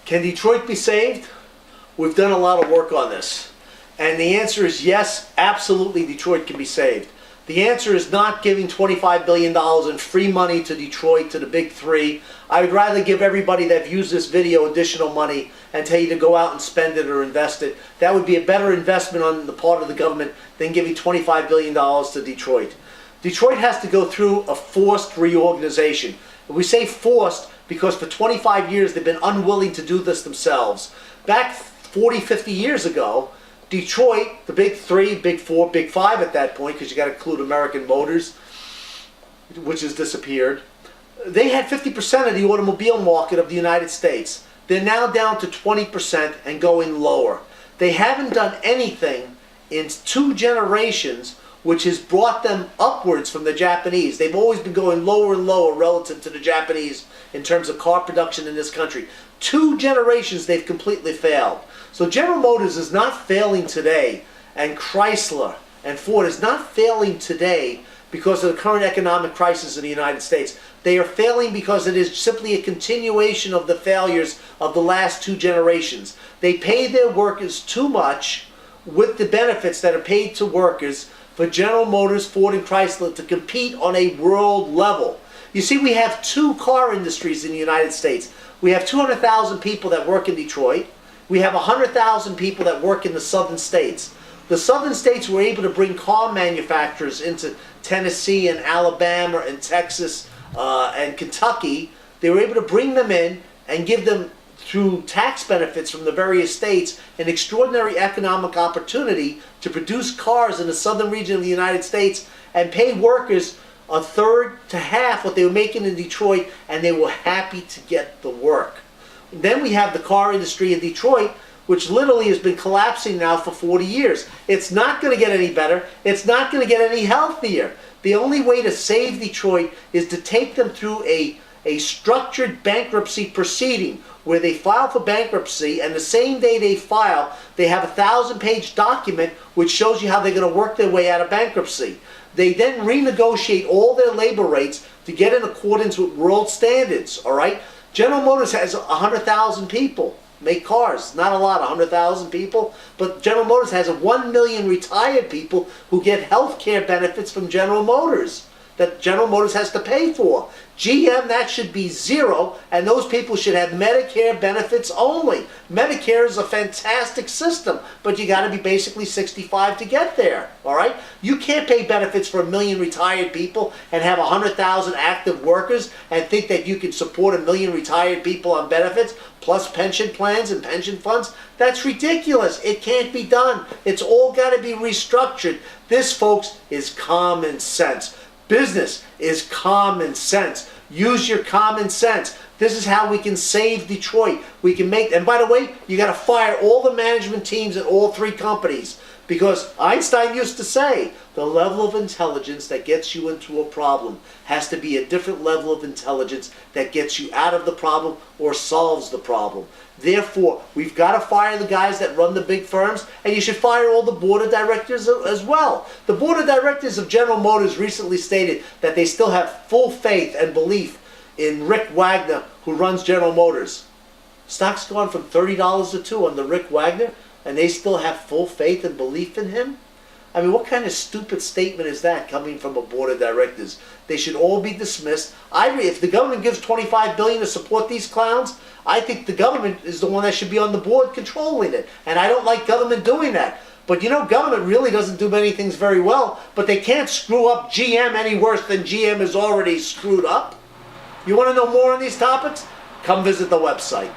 Can Detroit be saved? We've done a lot of work on this. And the answer is yes, absolutely Detroit can be saved. The answer is not giving $25 billion in free money to Detroit, to the big three. I would rather give everybody that views this video additional money and tell you to go out and spend it or invest it. That would be a better investment on the part of the government than giving $25 billion to Detroit. Detroit has to go through a forced reorganization. We say forced because for 25 years they've been unwilling to do this themselves. Back 40, 50 years ago, Detroit, the big three, big four, big five at that point, because you got to include American Motors, which has disappeared, they had 50% of the automobile market of the United States. They're now down to 20% and going lower. They haven't done anything in 2 generations which has brought them upwards from the Japanese. They've always been going lower and lower relative to the Japanese in terms of car production in this country. 2 generations they've completely failed. So General Motors is not failing today, and Chrysler and Ford is not failing today because of the current economic crisis in the United States. They are failing because it is simply a continuation of the failures of the last 2 generations. They pay their workers too much with the benefits that are paid to workers for General Motors, Ford, and Chrysler to compete on a world level. You see, we have 2 car industries in the United States. We have 200,000 people that work in Detroit. We have 100,000 people that work in the southern states. The southern states were able to bring car manufacturers into Tennessee and Alabama and Texas and Kentucky. They were able to bring them in and give them, through tax benefits from the various states, an extraordinary economic opportunity to produce cars in the southern region of the United States and pay workers a third to half what they were making in Detroit, and they were happy to get the work. Then we have the car industry in Detroit, which literally has been collapsing now for 40 years. It's not going to get any better. It's not going to get any healthier. The only way to save Detroit is to take them through a structured bankruptcy proceeding where they file for bankruptcy, and the same day they file, they have a 1,000-page document which shows you how they're going to work their way out of bankruptcy. They then renegotiate all their labor rates to get in accordance with world standards, all right? General Motors has 100,000 people make cars. Not a lot, 100,000 people, but General Motors has 1 million retired people who get health care benefits from General Motors that General Motors has to pay for. GM, that should be 0, and those people should have Medicare benefits only. Medicare is a fantastic system, but you got to be basically 65 to get there, all right? You can't pay benefits for 1 million retired people and have 100,000 active workers and think that you can support 1 million retired people on benefits plus pension plans and pension funds. That's ridiculous. It can't be done. It's all got to be restructured. This, folks, is common sense. Business is common sense. Use your common sense. This is how we can save Detroit. We can make, and by the way, you got to fire all the management teams at all 3 companies, because Einstein used to say the level of intelligence that gets you into a problem has to be a different level of intelligence that gets you out of the problem or solves the problem. Therefore, we've got to fire the guys that run the big firms, and you should fire all the board of directors as well. The board of directors of General Motors recently stated that they still have full faith and belief in Rick Wagner, who runs General Motors. Stock's gone from $30 to $2 under Rick Wagner, and they still have full faith and belief in him? I mean, what kind of stupid statement is that coming from a board of directors? They should all be dismissed. If the government gives $25 billion to support these clowns, I think the government is the one that should be on the board controlling it. And I don't like government doing that. But you know, government really doesn't do many things very well, but they can't screw up GM any worse than GM is already screwed up. You want to know more on these topics? Come visit the website.